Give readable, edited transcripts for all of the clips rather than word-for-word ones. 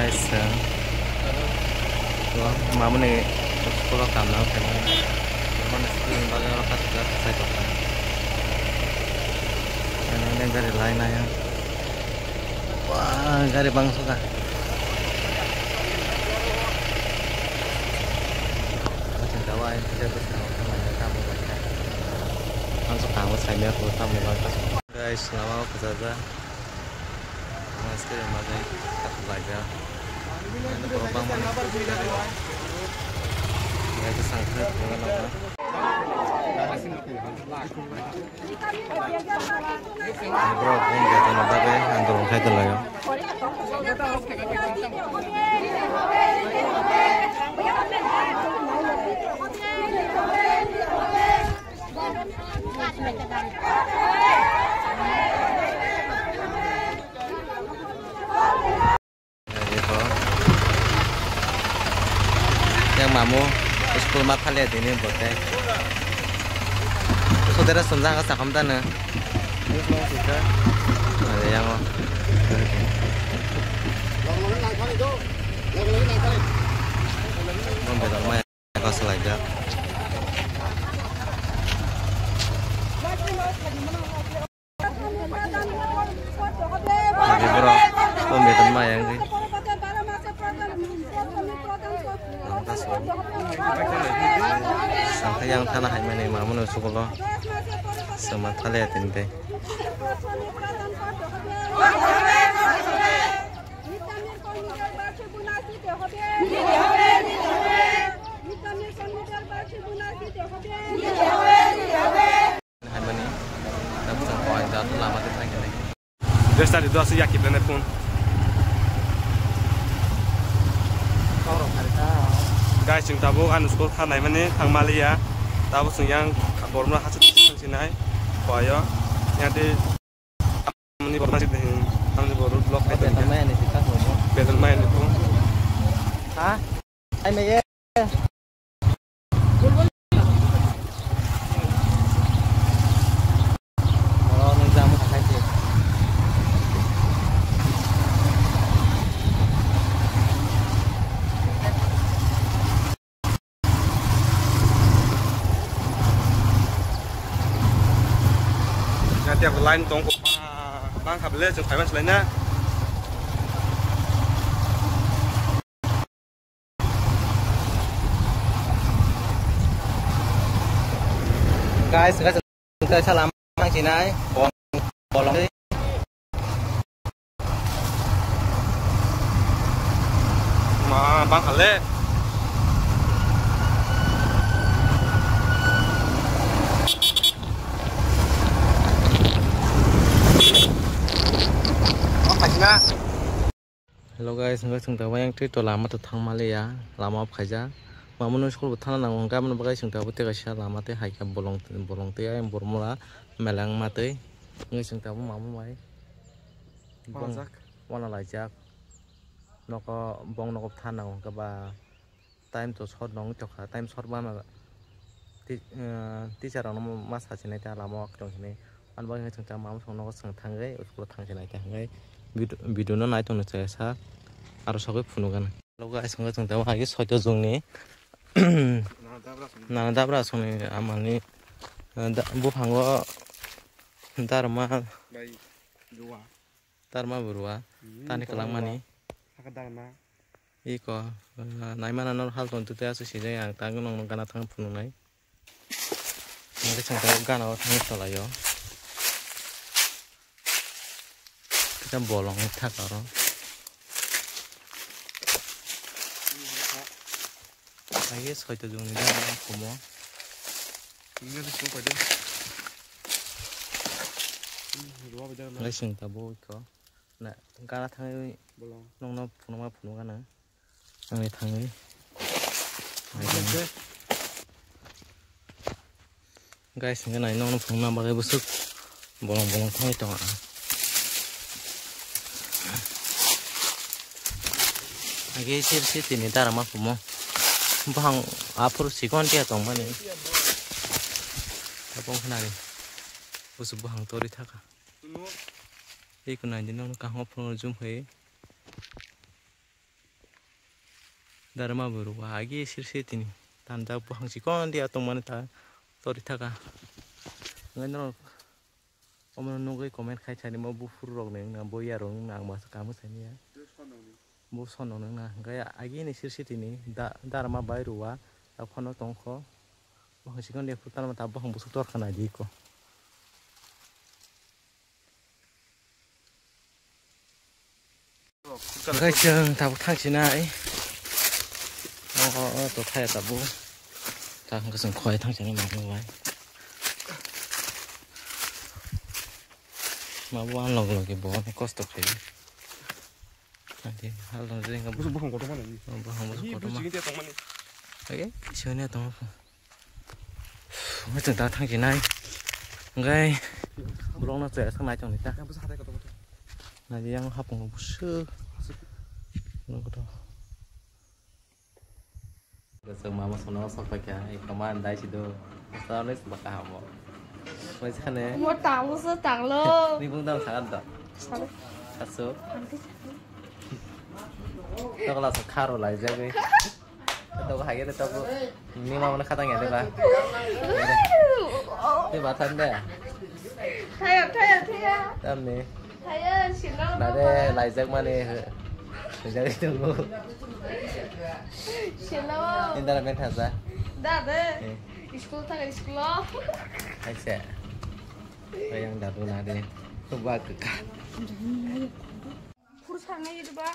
guys, mama nih sekolah kamu kemana? Mana sih balik orang kata saya kata. Ini dari lain aja. Wah, dari bangsa dah. Macam dawa ini kita terus kamu baca. Langsung kamu saya aku tamu baca. Guys, lama kerja. Masih masih tak belajar. Ini berubah mana? Ya itu sangat dengan apa? Bro, pun kita nampak ya, antar saya tu lah ya. Yang mamu sekolah mak kalian ini bote. Saudara senang ke sakam tanah. Ada yang membela rumah kau selajak. Lagi bro, membela rumah yang ini. Sampai yang tanah ini mamu nusuk lo. Sama lihat ini deh. Desta di doa sejak kita nepun. Guys, chúng ta vô ăn school thang này mà nè, thang Malaysia, ta vô sung yang kabar mana hasil thang sini ay, koyo, yang di, ini baru masih deh, kami baru blog itu. Betul main itu kan ngomong. Betul main itu. Hah? Ay Maya. Kalau nunggu mau kasih sih. Tiap lain tunggu bang kabel jeng kaiman selainnya. Guys, kita salam mang Cina bolong đi. Mà bang kabel. Hello guys, chúng ta yang trip to lama to thang Malaysia, lama khaja. Mamun school thana nang ongka mun bagai chúng ta bote kasha lama te haika bolong te yang bormula melang mate. Ngai chúng ta mamun mai. Bong wana lajak. Noko bong noko thana ongka ba time to short nong chokha time short ba ma teacher rang mas hachinai ta lama ak tong ni. An bang chúng ta mamun song noko sang thangai school thang chinai ta ngai. Video no naik tuh saya harus aku punukan. Lo guys nggak tahu lagi soal jong nih. Nah ada berapa sih amal nih? Bu hanggo dharma berua. Tani kelang mana? Iko. Naik mana nol hal tuh tuh sih yang tanggung nong karena tanggung pununai. Nanti cengkeh kan awak tanggung salah yo. Kita bolong tak karo. Lagi soal jong ini dah kumo. Ini ada semua pada. Lagi sing tabu iko. Nah, karena tangi nong puno kan na. Tangi tangi. Guys, ini nong puno bagai busuk. Bolong tangi tengah. Lagi sih ini darah mah kumo. Bang, apa sih kon dia tong mana? Apa kenali? Busuk bang tori thaka. Ikut nanti nong kahong pun zoom he. Dharma baru agi sirse tini tanda pohang sikon dia teman ta tori taka ngai no omen nunggu komen kai cari mau bufur rong neng na boya rong nang masuk kamu sini ya bu sono neng na ngai agi ni sirse tini dharma baru wa apa no tongko pohang sikon dia putar mata pohang busuk tor kana jiko ngai chừng tabu thang chinai tôi thay tabu ta không có sừng khoai thang chẳng mà như vậy mà buôn lòng cái bò nó cost of it nanti hal nó riêng 무슨 무슨 거도 많이. không có 이 무슨 지금 동만이. cái chưa nè tao mới từng ta thang chỉ này ngay buông nó rẽ sang này trong này ta 무슨 하다가 또. là gì đang học một sư nó có đâu Gusto mama sono sa pagka ikaman dai sido. Sa les baka mo. Mai sana. Mo tang lu se tang lo. Ni bung dam sakan da. Aso. To kala sa kharo lai ja ge. To ka haye to ko. Ni mama na khatang ya de ba. Ni ba tan de. Thay Tam ni. thay xin nó. Na de lai jak ma ni. Ja ge tu. Xin nó. Indara men thasa. Đã đấy. School thay school lo. Ai sẽ. Yang dah tu na de. Tu ba ke ka. Pur sang này đi ba.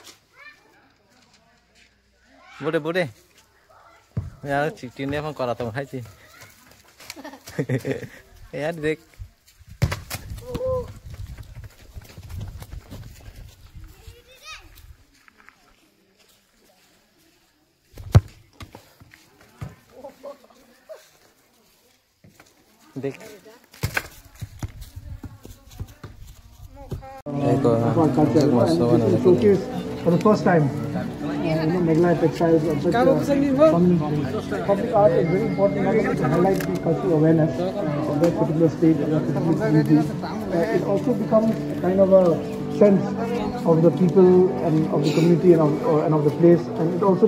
Boleh. Ya, cikin dia pun kalau tahu haji. Ya, dek. Dek. Showcase for the first time. Meghalaya textiles, public art is very important not only to highlight the cultural awareness of that particular state and that particular community. It also becomes kind of a sense of the people and of the community and of the place, and it also